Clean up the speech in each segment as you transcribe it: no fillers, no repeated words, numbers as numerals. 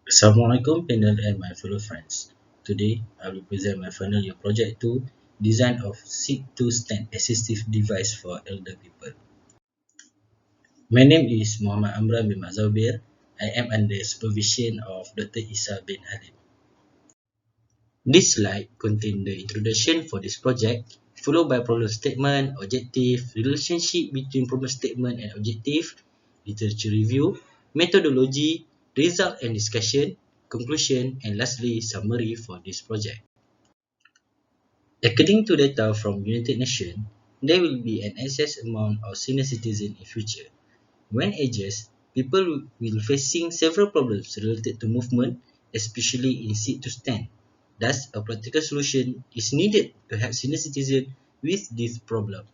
Assalamualaikum panel and my fellow friends. Today I will present my final year project 2 design of seat to stand assistive device for elder people. My name is Muhammad Amran bin Zauber. I am under supervision of Dr. Isa Bin Halim. This slide contains the introduction for this project, followed by problem statement, objective, relationship between problem statement and objective, literature review, methodology, result and discussion, conclusion, and lastly, summary for this project. According to data from United Nations, there will be an excess amount of senior citizens in future. When ages, people will facing several problems related to movement, especially in seat to stand. Thus, a practical solution is needed to help senior citizens with this problem.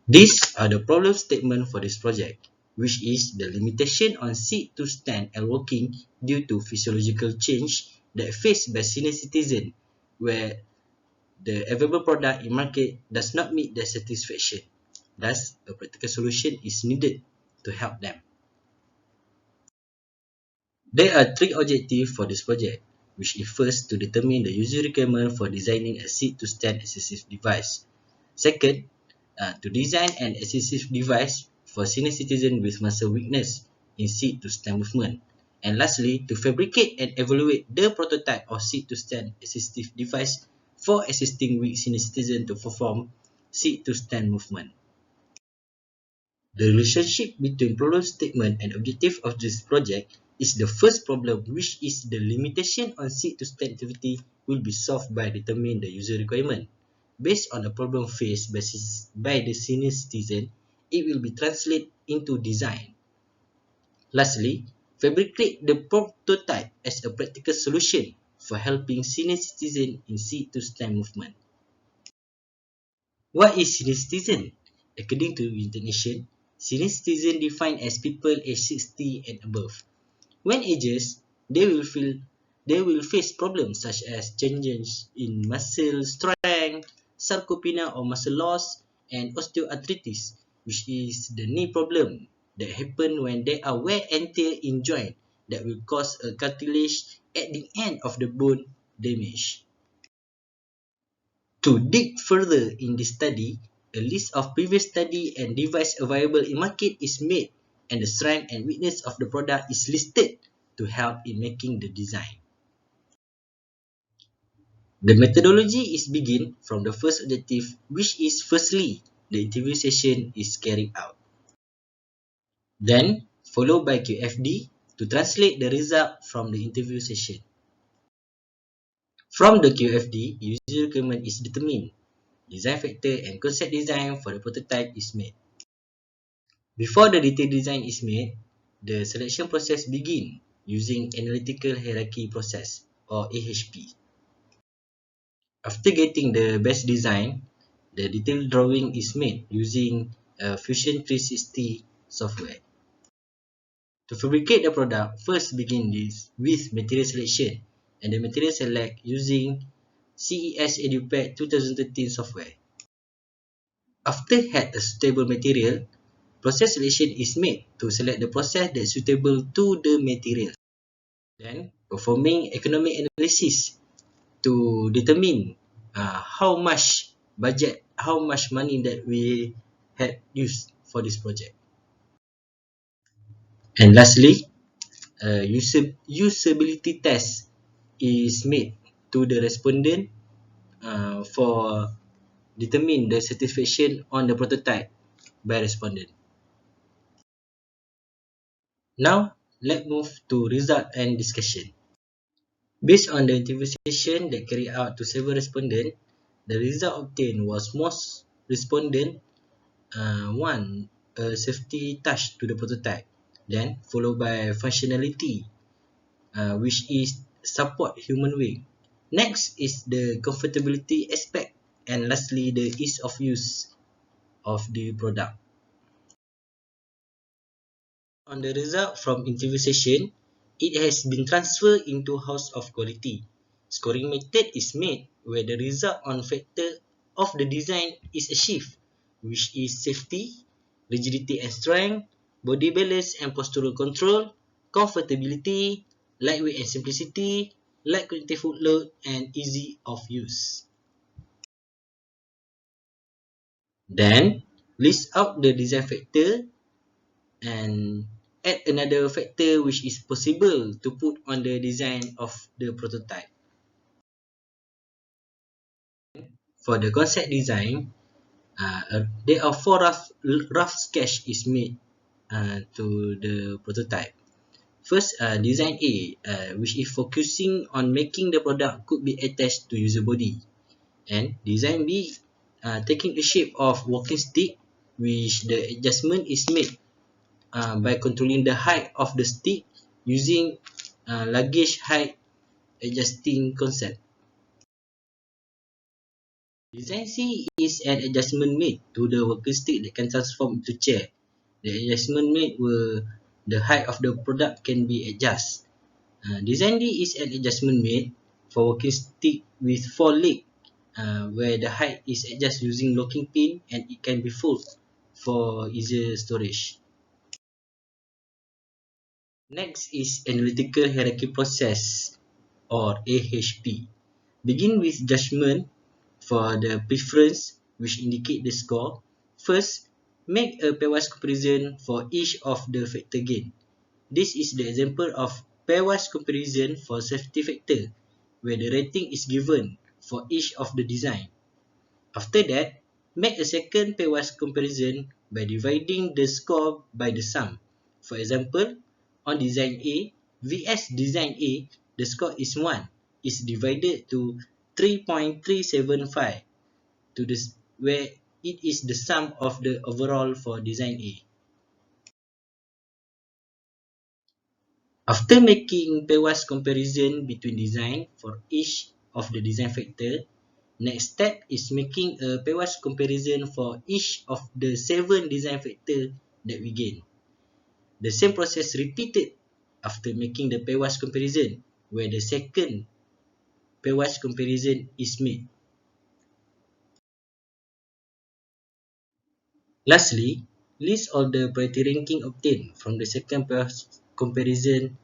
These are the problem statement for this project, which is the limitation on seat to stand and walking due to physiological change that faced by senior citizens, where the available product in market does not meet their satisfaction. Thus, a practical solution is needed to help them. There are three objectives for this project, which is first to determine the user requirement for designing a seat-to-stand assistive device. Second, to design an assistive device for senior citizens with muscle weakness in seat-to-stand movement. And lastly, to fabricate and evaluate the prototype of seat-to-stand assistive device for assisting weak senior citizens to perform seat-to-stand movement. The relationship between problem statement and objective of this project is the first problem, which is the limitation on seat-to-stand activity will be solved by determining the user requirement. Based on the problem faced by the senior citizen, it will be translated into design. Lastly, fabricate the prototype as a practical solution for helping senior citizens in seat-to-stand movement. What is senior citizen? According to United Nations, senior citizen defined as people aged 60 and above. When ages, they will face problems such as changes in muscle strength, sarcopenia or muscle loss, and osteoarthritis, which is the knee problem that happen when there are wear and tear in joint that will cause a cartilage at the end of the bone damage. To dig further in this study, a list of previous study and device available in market is made and the strength and weakness of the product is listed to help in making the design. The methodology is begin from the first objective, which is firstly, the interview session is carried out. Then, followed by QFD to translate the result from the interview session. From the QFD, user requirement is determined. Design factor and concept design for the prototype is made. Before the detailed design is made, the selection process begins using analytical hierarchy process or AHP. After getting the best design, the detailed drawing is made using Fusion 360 software. To fabricate the product, first begin this with material selection and the material select using CES EduPad 2013 software. After had a suitable material, process selection is made to select the process that is suitable to the material. Then, performing economic analysis to determine how much budget, how much money that we had used for this project. And lastly, usability test is made to the respondent for determine the satisfaction on the prototype by respondent. Now, let's move to result and discussion. Based on the interview session that carried out to several respondents, the result obtained was most respondent want a safety touch to the prototype, then followed by functionality, which is support human weight. Next is the comfortability aspect, and lastly the ease of use of the product. On the result from interview session, it has been transferred into house of quality. Scoring method is made where the result on factor of the design is achieved, which is safety, rigidity and strength, body balance and postural control, comfortability, lightweight and simplicity, light cognitive load, and easy of use. Then, list out the design factor and add another factor which is possible to put on the design of the prototype. For the concept design, there are four rough sketch is made to the prototype. First, design A, which is focusing on making the product could be attached to user body. And design B, taking the shape of walking stick, which the adjustment is made by controlling the height of the stick using luggage height adjusting concept. Design C is an adjustment made to the walking stick that can transform into chair. The adjustment made where the height of the product can be adjusted. Design D is an adjustment made for walking stick with 4 legs, where the height is adjusted using locking pin and it can be folded for easier storage. Next is analytical hierarchy process or AHP. Begin with judgment for the preference which indicate the score. First, make a pairwise comparison for each of the factor gain. This is the example of pairwise comparison for safety factor, where the rating is given for each of the design. After that, make a second pairwise comparison by dividing the score by the sum. For example, on design A vs design A, the score is 1 is divided to 3.375 to this where it is the sum of the overall for design A. After making pairwise comparison between design for each of the design factor, next step is making a pairwise comparison for each of the 7 design factor that we gain. The same process repeated after making the pairwise comparison, where the second pairwise comparison is made. Lastly, list all the priority ranking obtained from the second pairwise comparison,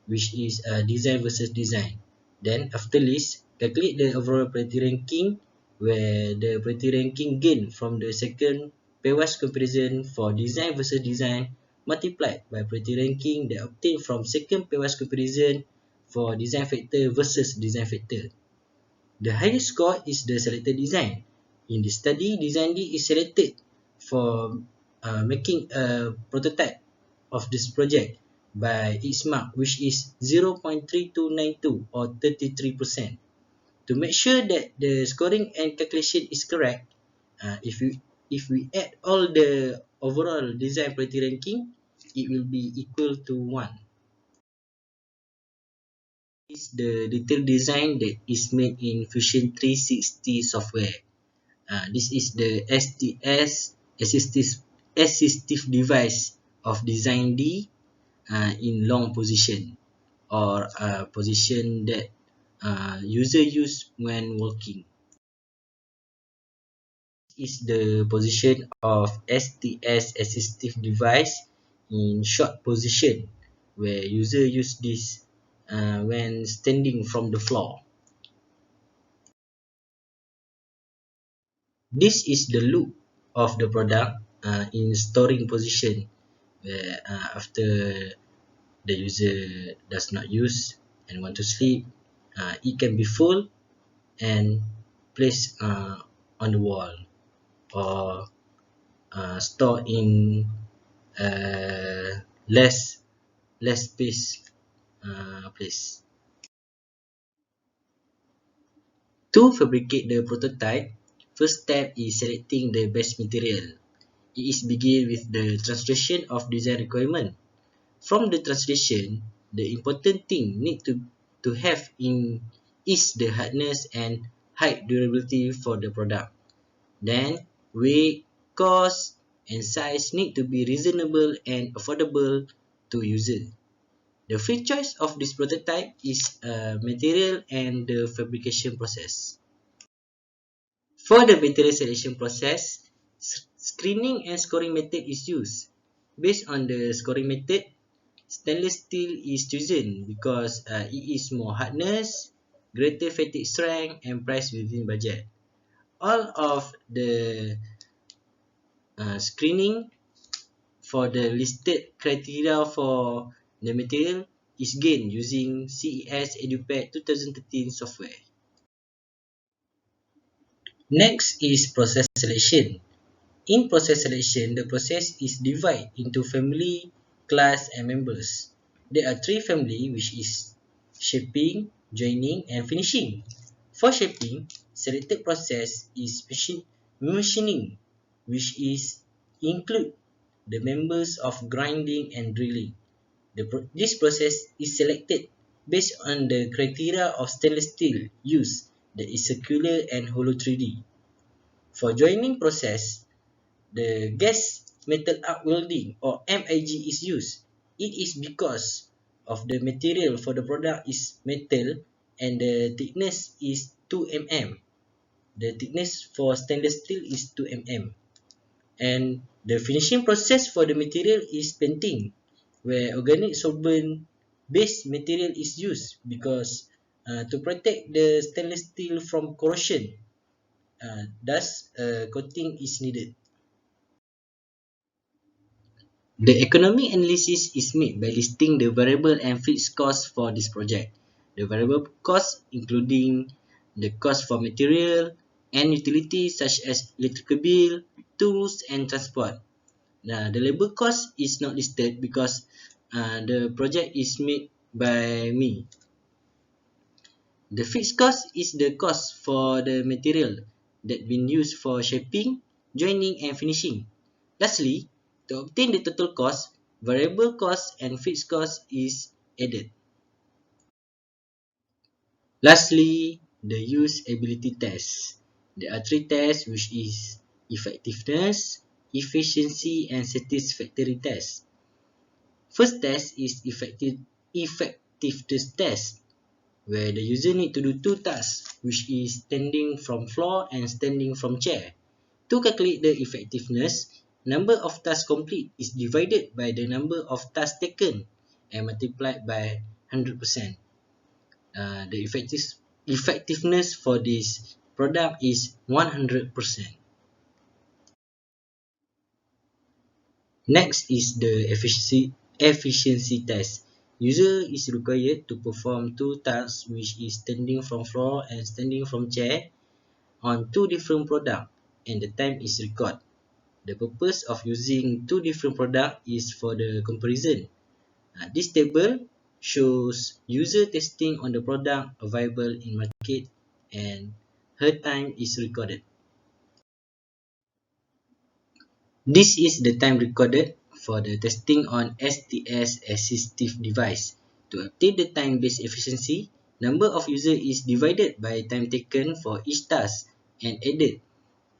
which is design versus design. Then after list, calculate the overall priority ranking, where the priority ranking gained from the second pairwise comparison for design versus design multiplied by priority ranking that obtained from second pairwise comparison for design factor versus design factor. The highest score is the selected design. In this study, design D is selected for making a prototype of this project by its mark, which is 0.3292 or 33%. To make sure that the scoring and calculation is correct, if we add all the overall design priority ranking, it will be equal to 1. This is the detailed design that is made in Fusion 360 software. This is the STS assistive device of design D in long position or position that user use when walking. This is the position of STS assistive device in short position where user use this when standing from the floor. This is the look of the product in storing position where after the user does not use and want to sleep, it can be full and placed on the wall or stored in less space place. To fabricate the prototype, first step is selecting the best material. It is begin with the translation of design requirement. From the translation, the important thing need to have in is the hardness and height durability for the product. Then, weight, cost, and size need to be reasonable and affordable to user. The free choice of this prototype is material and the fabrication process. For the material selection process, screening and scoring method is used. Based on the scoring method, stainless steel is chosen because it is more hardness, greater fatigue strength, and price within budget. All of the screening for the listed criteria for the material is gained using CES EduPad 2013 software. Next is process selection. In process selection, the process is divided into family, class, and members. There are three families, which is shaping, joining, and finishing. For shaping, selected process is machining, which is include the members of grinding and drilling. This process is selected based on the criteria of stainless steel used, that is circular and hollow 3D. For joining process, the gas metal arc welding or MIG is used. It is because of the material for the product is metal and the thickness is 2 mm. The thickness for stainless steel is 2 mm. And the finishing process for the material is painting, where organic solvent based material is used because to protect the stainless steel from corrosion. Thus, coating is needed. The economic analysis is made by listing the variable and fixed costs for this project. The variable costs including the cost for material and utilities such as electrical bill, tools, and transport. The labor cost is not listed because the project is made by me. The fixed cost is the cost for the material that been used for shaping, joining, and finishing. Lastly, to obtain the total cost, variable cost and fixed cost is added. Lastly, the usability test. There are three tests, which is effectiveness, efficiency, and satisfactory test. First test is effectiveness test, where the user need to do two tasks, which is standing from floor and standing from chair. To calculate the effectiveness, number of tasks complete is divided by the number of tasks taken and multiplied by 100%. The effectiveness for this product is 100%. Next is the efficiency test. User is required to perform two tasks, which is standing from floor and standing from chair, on two different products, and the time is recorded. The purpose of using two different products is for the comparison. This table shows user testing on the product available in market, and her time is recorded. This is the time recorded for the testing on STS assistive device. To obtain the time-based efficiency, number of users is divided by time taken for each task and added.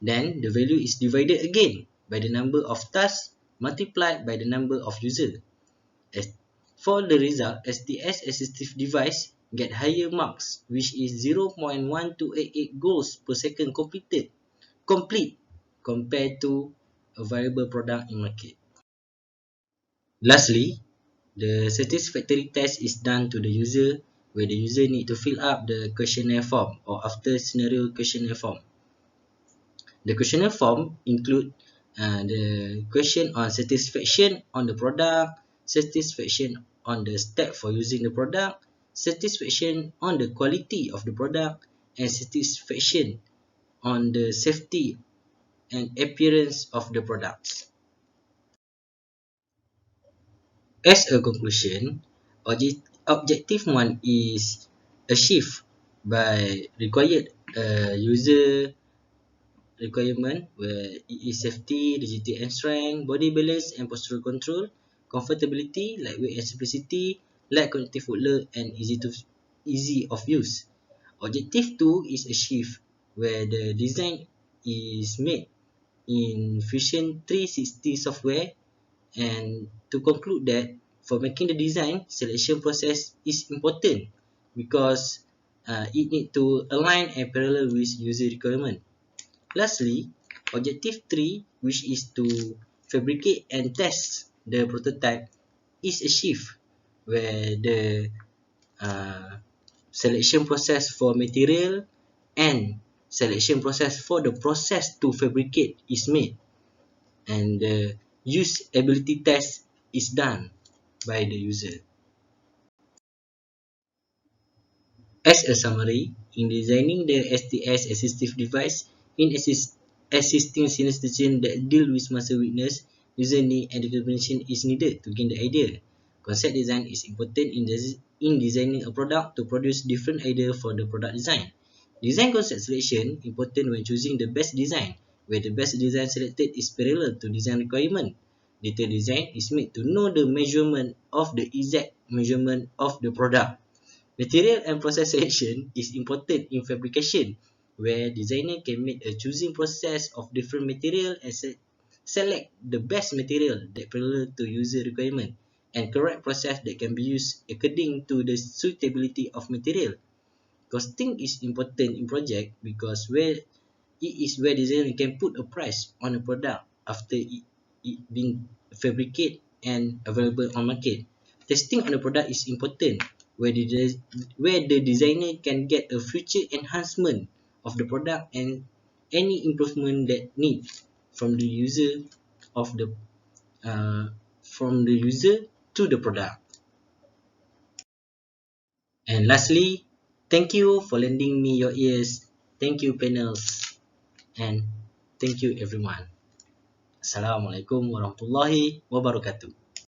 Then the value is divided again by the number of tasks multiplied by the number of users. As for the result, STS assistive device get higher marks, which is 0.1288 goals per second complete compared to a viable product in market. Lastly, the satisfactory test is done to the user, where the user need to fill up the questionnaire form or after scenario questionnaire form. The questionnaire form include the question on satisfaction on the product, satisfaction on the step for using the product, satisfaction on the quality of the product, and satisfaction on the safety and appearance of the products. As a conclusion, objective 1 is achieved by required user requirement, where it is safety, rigidity and strength, body balance and postural control, comfortability, lightweight and simplicity, light connective wood load, and easy of use. Objective 2 is achieved where the design is made in Fusion 360 software. And to conclude that, for making the design, selection process is important because it need to align and parallel with user requirement. Lastly, objective 3, which is to fabricate and test the prototype is a shift where the selection process for material and selection process for the process to fabricate is made, and the usability test is done by the user. As a summary, in designing the STS assistive device, in assisting senior citizens that deal with muscle weakness, user need and documentation is needed to gain the idea. Concept design is important in designing a product to produce different idea for the product design. Design concept selection important when choosing the best design, where the best design selected is parallel to design requirement. Detailed design is made to know the measurement of the exact measurement of the product. Material and process selection is important in fabrication, where designer can make a choosing process of different material and select the best material that parallel to user requirement, and correct process that can be used according to the suitability of material. Costing is important in project because it is where designer can put a price on a product after it being fabricated and available on market. Testing on the product is important, where the designer can get a future enhancement of the product and any improvement that need from the user of the from the user to the product. And lastly, thank you for lending me your ears. Thank you panels, and thank you everyone. Assalamualaikum warahmatullahi wabarakatuh.